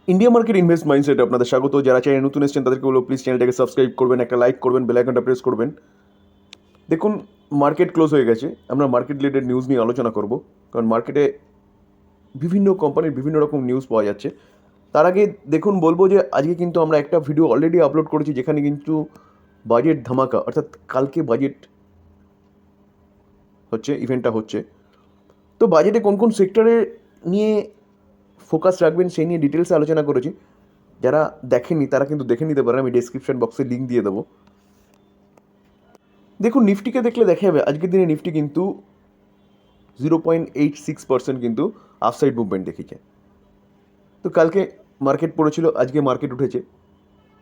India market invest মাইন্ডসেটে আপনাদের স্বাগত। যারা চ্যানেল নতুন এসেছেন তাদেরকে বলবো প্লিজ চ্যানেলটাকে সাবস্ক্রাইব করবেন, একটা লাইক করবেন, বেল আইকনটা প্রেস করবেন। দেখুন, মার্কেট ক্লোজ হয়ে গেছে, আমরা মার্কেট রিলেটেড নিউজ নিয়ে আলোচনা করব, কারণ মার্কেটে বিভিন্ন কোম্পানির বিভিন্ন রকম নিউজ পাওয়া যাচ্ছে। তার আগে দেখুন বলবো যে আজকে কিন্তু আমরা একটা ভিডিও অলরেডি আপলোড করেছি, যেখানে কিন্তু বাজেট ধামাকা, অর্থাৎ কালকে বাজেট হচ্ছে, ইভেন্টটা হচ্ছে। তো বাজেটে কোন কোন সেক্টরে নিয়ে ফোকাস রাখবেন সেই নিয়ে ডিটেলসে আলোচনা করেছি। যারা দেখেননি তারা কিন্তু দেখে নিতে পারেন, আমি ডেসক্রিপশন বক্সে লিঙ্ক দিয়ে দেবো। দেখুন, নিফটিকে দেখলে দেখা যাবে আজকের দিনে নিফটি কিন্তু 0.86% কিন্তু আপসাইড মুভমেন্ট দেখিয়েছে। তো কালকে মার্কেট পড়েছিল, আজকে মার্কেট উঠেছে।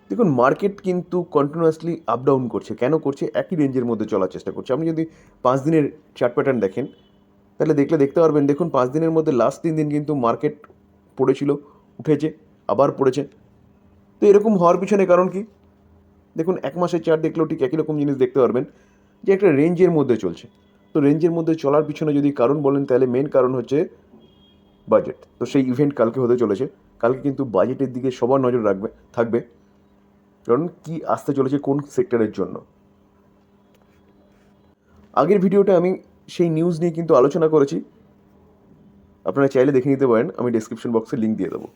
দেখুন, মার্কেট কিন্তু কন্টিনিউয়াসলি আপ ডাউন করছে। কেন করছে? একই রেঞ্জের মধ্যে চলার চেষ্টা করছে। আপনি যদি 5 দিনের চার্ট প্যাটার্ন দেখেন তাহলে দেখতে পারবেন। দেখুন, 5 দিনের মধ্যে লাস্ট 3 দিন কিন্তু মার্কেট পড়েছিল, উঠেছে, আবার পড়েছে। তো এরকম হওয়ার পিছনে কারণ কি? দেখুন, 1 মাসের চার্ট দেখলেও ঠিক একই রকম জিনিস দেখতে পারবেন যে একটা রেঞ্জের মধ্যে চলছে। তো রেঞ্জের মধ্যে চলার পিছনে যদি কারণ বলেন তাহলে মেন কারণ হচ্ছে বাজেট। তো সেই ইভেন্ট কালকে হতে চলেছে। কালকে কিন্তু বাজেটের দিকে সবার নজর থাকবে, কারণ কি আসতে চলেছে কোন সেক্টরের জন্য। আগের ভিডিওতে আমি সেই নিউজ নিয়ে কিন্তু আলোচনা করেছি, আপনারা চাইলে দেখে নিতে পারেন, আমি ডেসক্রিপশন বক্সে লিঙ্ক দিয়ে দেবো।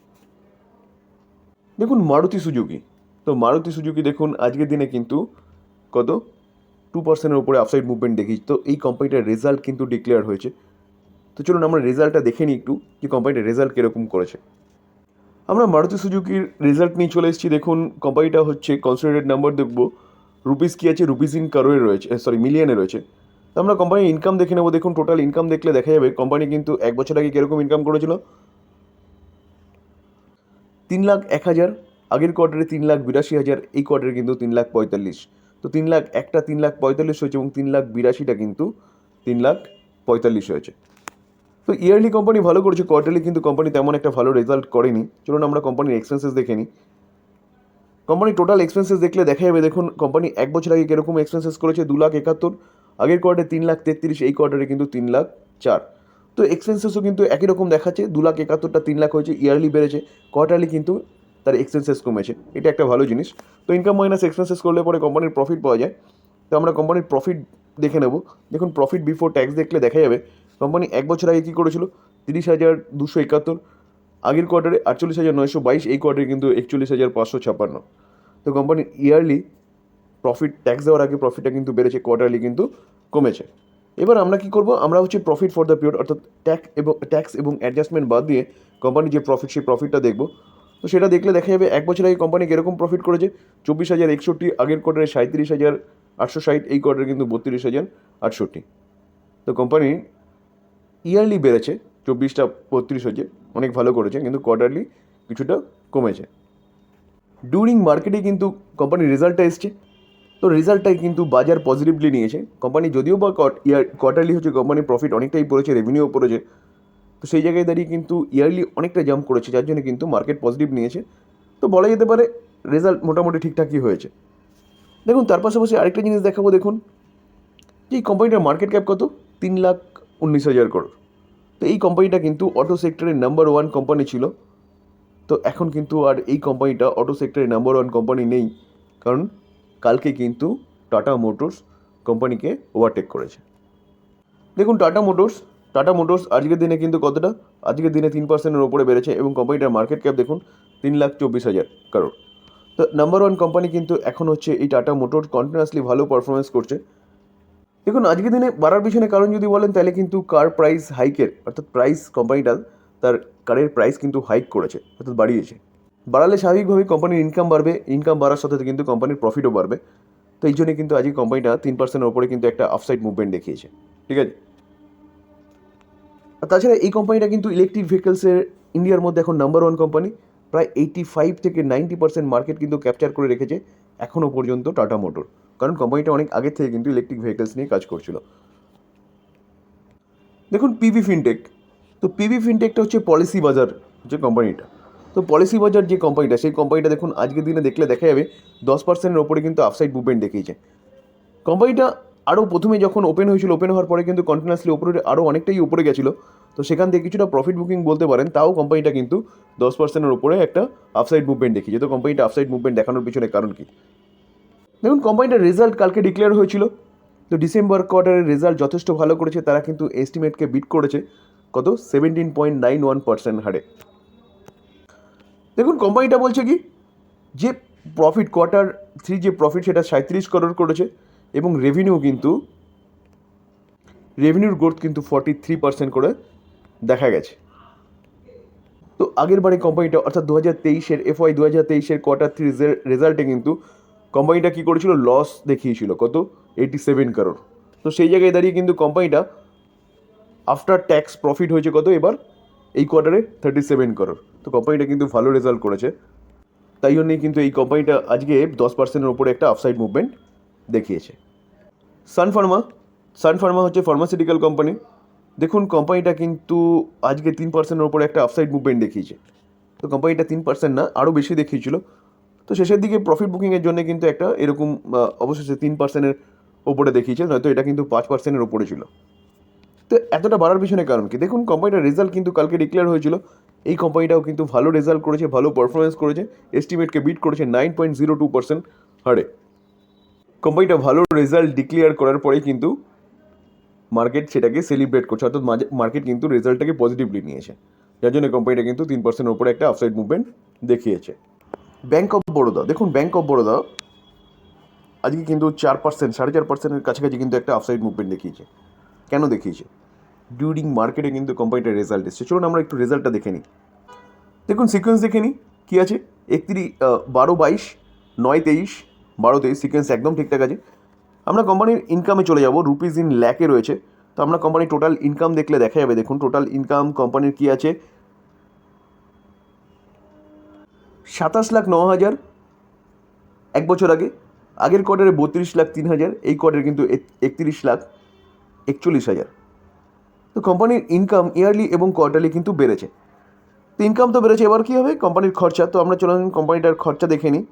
দেখুন, মারুতি সুজুকি। তো মারুতি সুজুকি দেখুন আজকের দিনে কিন্তু কত 2%-এর উপরে আপসাইড মুভমেন্ট দেখি। তো এই কোম্পানিটার রেজাল্ট কিন্তু ডিক্লেয়ার হয়েছে। তো চলুন আমরা রেজাল্টটা দেখে নিই একটু, যে কোম্পানিটার রেজাল্ট কীরকম করেছে। আমরা মারুতি সুজুকির রেজাল্ট নিয়ে চলে এসেছি। দেখুন, কোম্পানিটা হচ্ছে কনসোলিডেটেড নাম্বার দেখবো, রুপিস কী আছে, রুপিস ইন কারোয়ে রয়েছে, মিলিয়নে রয়েছে। তো আমরা কোম্পানির ইনকাম দেখে নেবো। দেখুন, টোটাল ইনকাম দেখলে দেখা যাবে কোম্পানি কিন্তু 1 বছর আগে কীরকম ইনকাম করেছিল, 3,01,000। আগের কোয়ার্টারে 3,82,000, এই কোয়ার্টারে কিন্তু 3,45,000। তো 3,01,000টা 3,45,000 হয়েছে, এবং 3,82,000টা কিন্তু 3,45,000 হয়েছে। তো ইয়ারলি কোম্পানি ভালো করেছে, কোয়ার্টারলি কিন্তু কোম্পানি তেমন একটা ভালো রেজাল্ট করেনি। চলুন আমরা কোম্পানির এক্সপেন্সেস দেখে নিই। কোম্পানির টোটাল এক্সপেন্সেস দেখলে দেখা যাবে, দেখুন কোম্পানি 1 বছর আগে কীরকম এক্সপেন্সেস করেছে, 2,71,000। আগের কোয়ার্টারে 3,33,000, এই কোয়ার্টারে কিন্তু 3,04,000। তো এক্সপেন্সেসও কিন্তু একই রকম দেখাচ্ছে, 2,71,000টা 3,00,000 হয়েছে, ইয়ারলি বেড়েছে। কোয়ার্টারলি কিন্তু তার এক্সপেন্সেস কমেছে, এটা একটা ভালো জিনিস। তো ইনকাম মাইনাস এক্সপেন্সেস করলে পরে কোম্পানির প্রফিট পাওয়া যায়। তো আমরা কোম্পানির প্রফিট দেখে নেব। দেখুন, প্রফিট বিফোর ট্যাক্স দেখলে দেখা যাবে কোম্পানি 1 বছর আগে কী করেছিল, 30,271। আগের কোয়ার্টারে 48,922, এই কোয়ার্টারে কিন্তু 41,556। তো কোম্পানির ইয়ারলি প্রফিট ট্যাক্স দেওয়ার আগে প্রফিটটা কিন্তু বেড়েছে, কোয়ার্টারলি কিন্তু কমেছে। এবার আমরা কি করব, আমরা হচ্ছে প্রফিট ফর দ্য পিরিয়ড, অর্থাৎ ট্যাক্স এবং অ্যাডজাস্টমেন্ট বাদ দিয়ে কোম্পানির যে প্রফিট, সেই প্রফিটটা দেখব। তো সেটা দেখলে দেখা যাবে 1 বছর আগে কোম্পানি কীরকম প্রফিট করেছে, 24,061। আগের কোয়ার্টারে 37,860, এই কোয়ার্টারে কিন্তু 32,068। তো কোম্পানি ইয়ারলি বেড়েছে, 24টা 32 হয়েছে, অনেক ভালো করেছে, কিন্তু কোয়ার্টারলি কিছুটা কমেছে। ডিউরিং মার্কেটে কিন্তু কোম্পানির রেজাল্টটা এসছে। তো রেজাল্টটাই কিন্তু বাজার পজিটিভলি নিয়েছে। কোম্পানি যদিও বা কোয়ার্টারলি হচ্ছে কোম্পানির প্রফিট অনেকটাই পড়েছে, রেভিনিউ পড়েছে। তো সেই জায়গায় দাঁড়িয়ে কিন্তু ইয়ারলি অনেকটা জাম্প করেছে, যার জন্য কিন্তু মার্কেট পজিটিভ নিয়েছে। তো বলা যেতে পারে রেজাল্ট মোটামুটি ঠিকঠাকই হয়েছে। দেখুন, তার পাশাপাশি আরেকটা জিনিস দেখাবো। দেখুন যে এই কোম্পানিটার মার্কেট ক্যাপ কত, 3,19,000 করোড়। তো এই কোম্পানিটা কিন্তু অটো সেক্টরের নাম্বার 1 কোম্পানি ছিল। তো এখন কিন্তু আর এই কোম্পানিটা অটো সেক্টরের নাম্বার 1 কোম্পানি নেই, কারণ কালকে কিন্তু টাটা মোটরস কোম্পানিকে ওভারটেক করেছে। দেখুন, টাটা মোটরস আজকের দিনে কিন্তু কতটা, আজকের দিনে 3%-এর ওপরে বেড়েছে, এবং কোম্পানিটার মার্কেট ক্যাপ দেখুন 3,24,000 করোড়। তো নাম্বার 1 কোম্পানি কিন্তু এখন হচ্ছে এই টাটা মোটরস, কন্টিনিউয়াসলি ভালো পারফরমেন্স করছে। দেখুন, আজকের দিনে বাড়ার পিছনে কারণ যদি বলেন তাহলে কিন্তু কার প্রাইস হাইকের, অর্থাৎ প্রাইস কোম্পানিটা তার কারের প্রাইস কিন্তু হাইক করেছে, অর্থাৎ বাড়িয়েছে। বাড়ালে স্বাভাবিকভাবেই কোম্পানির ইনকাম বাড়বে, ইনকাম বাড়ার সাথে সাথে কিন্তু কোম্পানির প্রফিটও বাড়বে। তো এই জন্যই কিন্তু আজকে কোম্পানিটা 3%-এর ওপরে কিন্তু একটা আপসাইড মুভমেন্ট দেখিয়েছে, ঠিক আছে। আর তাছাড়া এই কোম্পানিটা কিন্তু ইলেকট্রিক ভেহিকলসের ইন্ডিয়ার মধ্যে এখন নাম্বার 1 কোম্পানি। প্রায় 85 থেকে 90% মার্কেট কিন্তু ক্যাপচার করে রেখেছে এখনও পর্যন্ত টাটা মোটর, কারণ কোম্পানিটা অনেক আগের থেকে কিন্তু ইলেকট্রিক ভেহিকলস নিয়ে কাজ করছিল। দেখুন, পিভি ফিনটেক। তো পিভি ফিনটেকটা হচ্ছে পলিসি বাজার যে কোম্পানিটা। তো পলিসি বাজার যে কোম্পানিটা, সেই কোম্পানিটা দেখুন আজকের দিনে দেখলে দেখা যাবে 10%-এর ওপরে কিন্তু আপসাইড মুভমেন্ট দেখিয়েছে। কোম্পানিটা আরও প্রথমে যখন ওপেন হয়েছিল, ওপেন হওয়ার পরে কিন্তু কন্টিনিউয়াসলি ওপরে আরও অনেকটাই উপরে গেছিলো। তো সেখান থেকে কিছুটা প্রফিট বুকিং বলতে পারেন, তাও কোম্পানিটা কিন্তু 10%-এর ওপরে একটা আপসাইড মুভমেন্ট দেখিয়েছে। তো কোম্পানিটা আপসাইড মুভমেন্ট দেখানোর পিছনে কারণ কি? দেখুন, কোম্পানিটার রেজাল্ট কালকে ডিক্লেয়ার হয়েছিল। তো ডিসেম্বর কোয়ার্টারের রেজাল্ট যথেষ্ট ভালো করেছে, তারা কিন্তু এস্টিমেটকে বিট করেছে কত 17.91% হারে। দেখুন, কোম্পানিটা বলছে কি যে প্রফিট কোয়ার্টার 3 যে প্রফিট সেটা 37 করোড় করেছে এবং রেভিনিউর গ্রোথ কিন্তু 43% করে দেখা গেছে। তো আগের বারে কোম্পানিটা অর্থাৎ 2023-এর FY 2023-এর কোয়ার্টার 3 রেজাল্টে কিন্তু কোম্পানিটা কী করেছিল, লস দেখিয়েছিল কত 87 করোড়। তো সেই জায়গায় দাঁড়িয়ে কিন্তু কোম্পানিটা আফটার ট্যাক্স প্রফিট হয়েছে কত এবার এই কোয়ার্টারে 37 করোড়। তো কোম্পানিটা কিন্তু ভালো রেজাল্ট করেছে, তাই জন্যই কিন্তু এই কোম্পানিটা আজকে 10%-এর ওপরে একটা আপসাইড মুভমেন্ট দেখিয়েছে। সান ফার্মা হচ্ছে ফার্মাসিউটিক্যাল কোম্পানি। দেখুন, কোম্পানিটা কিন্তু আজকে 3%-এর ওপরে একটা আপসাইড মুভমেন্ট দেখিয়েছে। তো কোম্পানিটা 3% না, আরও বেশি দেখিয়েছিল। তো শেষের দিকে প্রফিট বুকিংয়ের জন্য কিন্তু একটা এরকম অবশেষে 3%-এর ওপরে দেখিয়েছে, নয়তো এটা কিন্তু 5%-এর ওপরে ছিল। তো এতটা বাড়ার পিছনে কারণ কি? দেখুন, কোম্পানিটার রেজাল্ট কিন্তু কালকে ডিক্লেয়ার হয়েছিল। এই কোম্পানিটাও কিন্তু ভালো রেজাল্ট করেছে, ভালো পারফরমেন্স করেছে, এস্টিমেটকে বিট করেছে 9.02% হারে। কোম্পানিটা ভালো রেজাল্ট ডিক্লেয়ার করার পরেই কিন্তু মার্কেট সেটাকে সেলিব্রেট করছে, অর্থাৎ মার্কেট কিন্তু রেজাল্টটাকে পজিটিভলি নিয়েছে, যার জন্য কোম্পানিটা কিন্তু 3%-এর ওপরে একটা আপসাইড মুভমেন্ট দেখিয়েছে। ব্যাঙ্ক অফ বরোদা, দেখুন ব্যাঙ্ক অফ বরোদা আজকে কিন্তু 4%, 4.5%-এর কাছাকাছি কিন্তু একটা আপসাইড মুভমেন্ট দেখিয়েছে। কেন দেখিয়েছে? ডিউরিং মার্কেটে কিন্তু কোম্পানিটার রেজাল্ট এসেছে। চলুন আমরা একটু রেজাল্টটা দেখে নিই। দেখুন, সিকোয়েন্স দেখে নিই কী আছে। 12-22, 9-23, 12-23 সিকোয়েন্স একদম ঠিকঠাক আছে। আমরা কোম্পানির ইনকামে চলে যাব, রুপিস ইন ল্যাকে রয়েছে। তো আমরা কোম্পানির টোটাল ইনকাম দেখলে দেখা যাবে, দেখুন টোটাল ইনকাম কোম্পানির কী আছে, 27,09,000 এক বছর আগে, আগের কোয়ার্টারে 32,03,000, এই কোয়ার্টারে কিন্তু 31,41,000। তো কোম্পানির ইনকাম ইয়ারলি এবং কোয়ার্টারলি কিন্তু বেড়েছে। তো ইনকাম তো বেড়েছে, এবার কী হবে কোম্পানির খরচা। তো আমরা চলুন কোম্পানিটার খরচা দেখে নিই।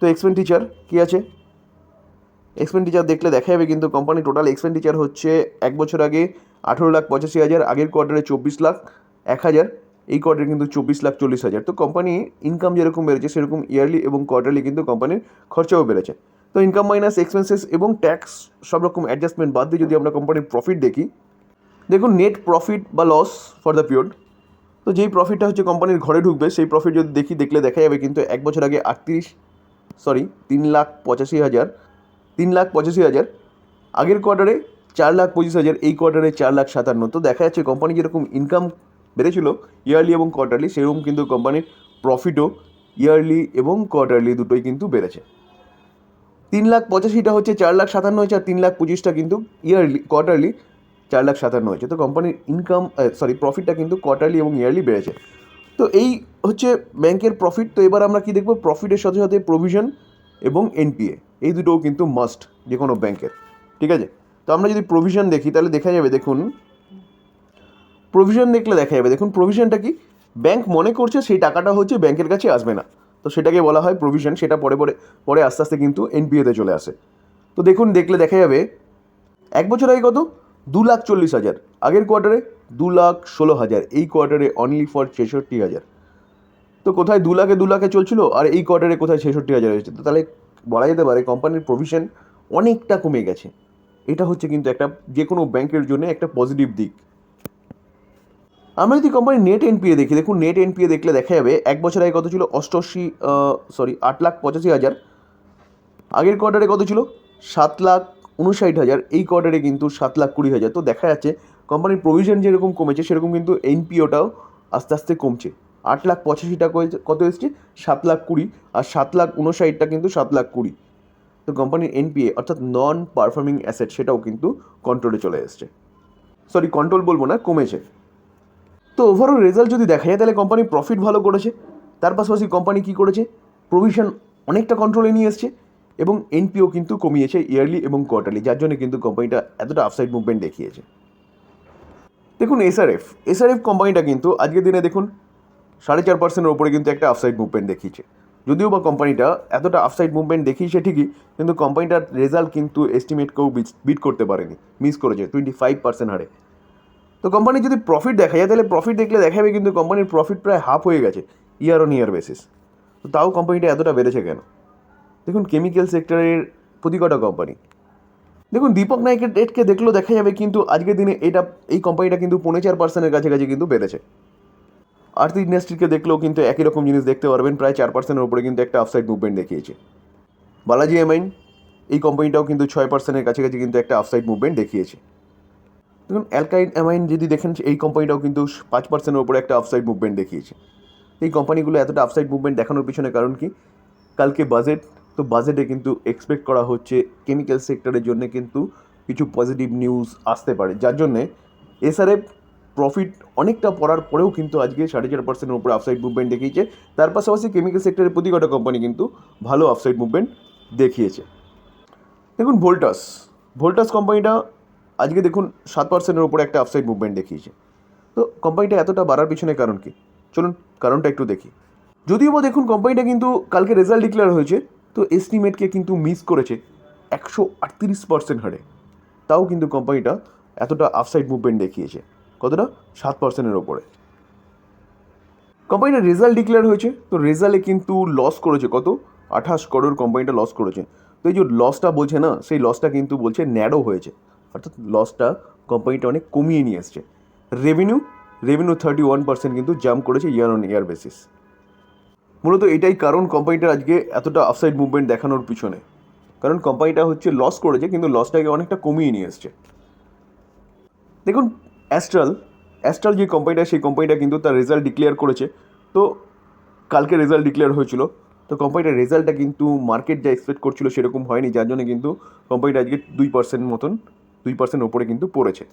তো এক্সপেন্ডিচার কী আছে, এক্সপেন্ডিচার দেখলে দেখা যাবে কিন্তু কোম্পানির টোটাল এক্সপেন্ডিচার হচ্ছে এক বছর আগে 18,85,000, আগের কোয়ার্টারে 24,01,000, এই কোয়ার্টারে কিন্তু 24,40,000। তো কোম্পানি ইনকাম যেরকম বেড়েছে সেরকম ইয়ারলি এবং কোয়ার্টারলি কিন্তু কোম্পানির খরচাও বেড়েছে। তো ইনকাম মাইনাস এক্সপেন্সেস এবং ট্যাক্স সব রকম অ্যাডজাস্টমেন্ট বাদ দিয়ে যদি আমরা কোম্পানির প্রফিট দেখি, দেখুন নেট প্রফিট বা লস ফর দ্য পিরিয়ড। তো যেই প্রফিটটা হচ্ছে কোম্পানির ঘরে ঢুকবে সেই প্রফিট যদি দেখলে দেখা যাবে কিন্তু এক বছর আগে 3,85,000, আগের কোয়ার্টারে 4,25,000, এই কোয়ার্টারে 4,57,000। তো দেখা যাচ্ছে কোম্পানি যেরকম ইনকাম বেড়েছিল ইয়ারলি এবং কোয়ার্টারলি, সেরকম কিন্তু কোম্পানির প্রফিটও ইয়ারলি এবং কোয়ার্টারলি দুটোই কিন্তু বেড়েছে। 3,85,000টা হচ্ছে 4,57,000 হয়েছে, আর 3,25,000টা কিন্তু কোয়ার্টারলি 4,57,000 হয়েছে। তো কোম্পানির ইনকাম প্রফিটটা কিন্তু কোয়ার্টারলি এবং ইয়ারলি বেড়েছে। তো এই হচ্ছে ব্যাংকের প্রফিট। তো এবার আমরা কি দেখব, প্রফিটের সাথে সাথে প্রভিশন এবং এনপিএ এই দুটোও কিন্তু মাস্ট যে কোনো ব্যাংকের, ঠিক আছে। তো আমরা যদি প্রভিশন দেখি তাহলে দেখা যাবে, দেখুন প্রভিশন দেখলে দেখা যাবে, দেখুন প্রভিশনটা কি, ব্যাংক মনে করছে সেই টাকাটা হচ্ছে ব্যাংকের কাছে আসবে না, তো সেটাকে বলা হয় প্রভিশন। সেটা পরে আস্তে আস্তে কিন্তু এনপিএতে চলে আসে। তো দেখুন দেখলে দেখা যাবে এক বছর আগে কত 2,40,000, আগের কোয়ার্টারে 2,16,000, এই কোয়ার্টারে অনলি ফর 66,000। তো কোথায় 2,00,000 চলছিল আর এই কোয়ার্টারে কোথায় 66,000 হয়েছে। তো তাহলে বলা যেতে পারে কোম্পানির প্রভিশন অনেকটা কমে গেছে। এটা হচ্ছে কিন্তু একটা যে কোনো ব্যাংকের জন্য একটা পজিটিভ দিক। আমরা যদি কোম্পানির নেট এনপিএ দেখি, দেখুন নেট এনপিএ দেখলে দেখা যাবে এক বছর আগে কত ছিল 8,85,000, আগের কোয়ার্টারে কত ছিল 7,59,000, এই কোয়ার্টারে কিন্তু 7,20,000। তো দেখা যাচ্ছে কোম্পানির প্রভিশন যেরকম কমেছে সেরকম কিন্তু এনপিওটাও আস্তে আস্তে কমছে। 8,85,000 কত এসছে 7,20,000, আর 7,59,000টা কিন্তু 7,20,000। তো কোম্পানির এনপিএ অর্থাৎ নন পারফর্মিং অ্যাসেট সেটাও কিন্তু কন্ট্রোলে চলে এসছে, কন্ট্রোল বলবো না, কমেছে। তো ওভারঅল রেজাল্ট যদি দেখা যায় তাহলে কোম্পানি প্রফিট ভালো করেছে, তার পাশাপাশি কোম্পানি কী করেছে, প্রভিশন অনেকটা কন্ট্রোলে নিয়ে এসছে এবং এনপিও কিন্তু কমিয়েছে ইয়ারলি এবং কোয়ার্টারলি, যার জন্য কিন্তু কোম্পানিটা এতটা আপসাইড মুভমেন্ট দেখিয়েছে। দেখুন এসআরএফ কোম্পানিটা কিন্তু আজকের দিনে দেখুন 4.5%-এর ওপরে কিন্তু একটা আপসাইড মুভমেন্ট দেখিয়েছে। যদিও বা কোম্পানিটা এতটা আপসাইড মুভমেন্ট দেখিয়েছে ঠিকই, কিন্তু কোম্পানিটার রেজাল্ট কিন্তু এস্টিমেটকেও বিট করতে পারেনি, মিস করেছে 25% হারে। তো তো কোম্পানির যদি প্রফিট দেখা যায় তাহলে প্রফিট দেখলে দেখা যাবে কিন্তু কোম্পানির প্রফিট প্রায় হাফ হয়ে গেছে ইয়ার অন ইয়ার বেসিস। তো তাও কোম্পানিটা এতটা বেড়েছে কেন? দেখুন কেমিক্যাল সেক্টরের প্রতি কটা কোম্পানি, দেখুন দীপক নাইকের ডেটকে দেখলেও দেখা যাবে কিন্তু আজকের দিনে এই কোম্পানিটা কিন্তু 4.5% কাছাকাছি কিন্তু বেড়েছে। আর্থ ইন্ডাস্ট্রিকে দেখলেও কিন্তু একই রকম জিনিস দেখতে পারবেন, প্রায় 4%-এর উপরে কিন্তু একটা আপসাইড মুভমেন্ট দেখিয়েছে। বালাজি এমাইন এই কোম্পানিটাও কিন্তু 6%-এর কাছাকাছি কিন্তু একটা আপসাইড মুভমেন্ট দেখিয়েছে। দেখুন অ্যালকাইন অ্যামাইন যদি দেখেন এই কোম্পানিটাও কিন্তু 5%-এর উপরে একটা আপসাইড মুভমেন্ট দেখিয়েছে। এই কোম্পানিগুলো এতটা আপসাইড মুভমেন্ট দেখানোর পিছনে কারণ কি? কালকে বাজেট, তো বাজেটে কিন্তু এক্সপেক্ট করা হচ্ছে কেমিক্যাল সেক্টরের জন্য কিন্তু কিছু পজিটিভ নিউজ আসতে পারে, যার জন্যে এসআরএফ প্রফিট অনেকটা পড়ার পরেও কিন্তু আজকে 4.5%-এর উপরে আপসাইড মুভমেন্ট দেখিয়েছে। তার পাশাপাশি কেমিক্যাল সেক্টরের প্রতি কটা কোম্পানি কিন্তু ভালো আপসাইড মুভমেন্ট দেখিয়েছে। দেখুন ভোল্টাস কোম্পানিটা আজকে দেখুন 7%-এর উপরে একটা আপসাইড মুভমেন্ট দেখিয়েছে। তো কোম্পানিটা এতটা বাড়ার পিছনে কারণ কি? চলুন কারণটা একটু দেখি। যদিও বা দেখুন কোম্পানিটা কিন্তু কালকে রেজাল্ট ডিক্লেয়ার হয়েছে, তো এস্টিমেটকে কিন্তু মিস করেছে 138% হারে। তাও কিন্তু কোম্পানিটা এতটা আপসাইড মুভমেন্ট দেখিয়েছে, কতটা? 7%-এর ওপরে। কোম্পানিটার রেজাল্ট ডিক্লেয়ার হয়েছে, তো রেজাল্টে কিন্তু লস করেছে কত? 28 করোড় কোম্পানিটা লস করেছে। তো এই যে লসটা বলছে না, সেই লসটা কিন্তু বলছে ন্যারো হয়েছে, অর্থাৎ লসটা কোম্পানিটা অনেক কমিয়ে নিয়ে এসছে। রেভিনিউ 31% কিন্তু জাম্প করেছে ইয়ার অন ইয়ার বেসিস। মূলত এটাই কারণ কোম্পানিটার আজকে এতটা আপসাইড মুভমেন্ট দেখানোর পিছনে, কারণ কোম্পানিটা হচ্ছে লস করেছে কিন্তু লসটাকে অনেকটা কমিয়ে নিয়ে এসছে। দেখুন অ্যাস্ট্রাল যে কোম্পানিটা, সেই কোম্পানিটা কিন্তু তার রেজাল্ট ডিক্লেয়ার করেছে। তো কালকে রেজাল্ট ডিক্লেয়ার হয়েছিল, তো কোম্পানিটার রেজাল্টটা কিন্তু মার্কেট যা এক্সপেক্ট করছিল সেরকম হয়নি, যার জন্য কিন্তু কোম্পানিটা আজকে 2% ওপরে কিন্তু পড়েছে।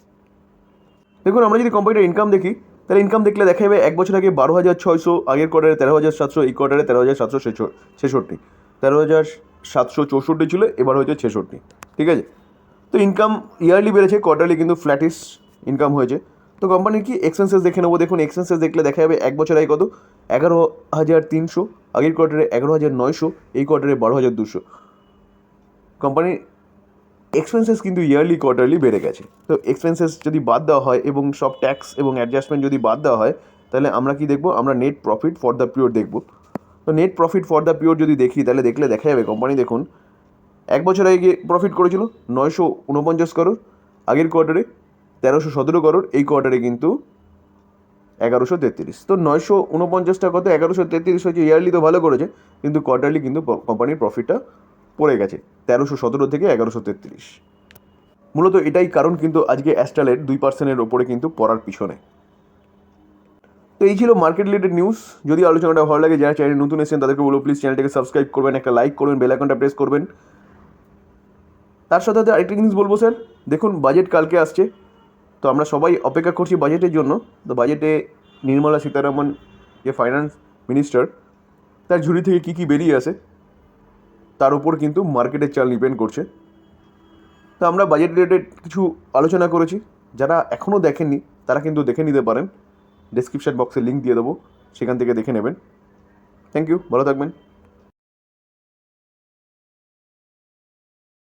দেখুন আমরা যদি কোম্পানিটার ইনকাম দেখি, তাহলে ইনকাম দেখলে দেখা যাবে এক বছর আগে 12,600, আগের কোয়ার্টারে 13,700, এই কোয়ার্টারে 13,766, 13,764 ছিল, এবার হয়েছে 66। ঠিক আছে, তো ইনকাম ইয়ারলি বেড়েছে, কোয়ার্টারলি কিন্তু ফ্ল্যাটিশ ইনকাম হয়েছে। তো কোম্পানির কি এক্সপেন্সেস দেখে নেবো। দেখুন এক্সপেন্সেস দেখলে দেখা যাবে এক বছর আগে কত? 11,300, আগের কোয়ার্টারে 11,900, এই কোয়ার্টারে 12,200। কোম্পানির এক্সপেন্সেস কিন্তু ইয়ারলি কোয়ার্টারলি বেড়ে গেছে। তো এক্সপেন্সেস যদি বাদ দেওয়া হয় এবং সব ট্যাক্স এবং অ্যাডজাস্টমেন্ট যদি বাদ দেওয়া হয়, তাহলে আমরা কি দেখব? আমরা net profit for the period দেখব। তো net profit for the period যদি দেখি, তাহলে দেখলে দেখা যাবে কোম্পানি দেখুন এক বছর আগে প্রফিট করেছিল 949 করোড়, আগের কোয়ার্টারে 1317 করোড়, এই কোয়ার্টারে কিন্তু 1133। তো 949টা কত? 1133 হয়েছে। ইয়ারলি তো ভালো করেছে, কিন্তু কোয়ার্টারলি কিন্তু কোম্পানির প্রফিটটা পড়ে গেছে 1317 থেকে 1133। মূলত এটাই কারণ কিন্তু আজকে অ্যাস্ট্রালের 2%-এর ওপরে কিন্তু পড়ার পিছনে। তো এই ছিল মার্কেট রিলেটেড নিউজ। যদি আলোচনাটা ভালো লাগে, যারা চ্যানেলে নতুন এসেছেন তাদেরকে বলবো প্লিজ চ্যানেলটাকে সাবস্ক্রাইব করবেন, একটা লাইক করবেন, বেল আইকনটা প্রেস করবেন। তার সাথে সাথে আরেকটা জিনিস বলবো স্যার, দেখুন বাজেট কালকে আসছে, তো আমরা সবাই অপেক্ষা করছি বাজেটের জন্য। তো বাজেটে নির্মলা সীতারামন যে ফাইন্যান্স মিনিস্টার, তার ঝুড়ি থেকে কী কী বেরিয়ে আসে তার উপর কিন্তু মার্কেটের চাল ডিপেন্ড করছে। তো আমরা বাজেট রিলেটেড কিছু আলোচনা করেছি, যারা এখনও দেখেননি তারা কিন্তু দেখে নিতে পারেন, ডেসক্রিপশন বক্সে লিঙ্ক দিয়ে দেবো, সেখান থেকে দেখে নেবেন। থ্যাংক ইউ, ভালো থাকবেন।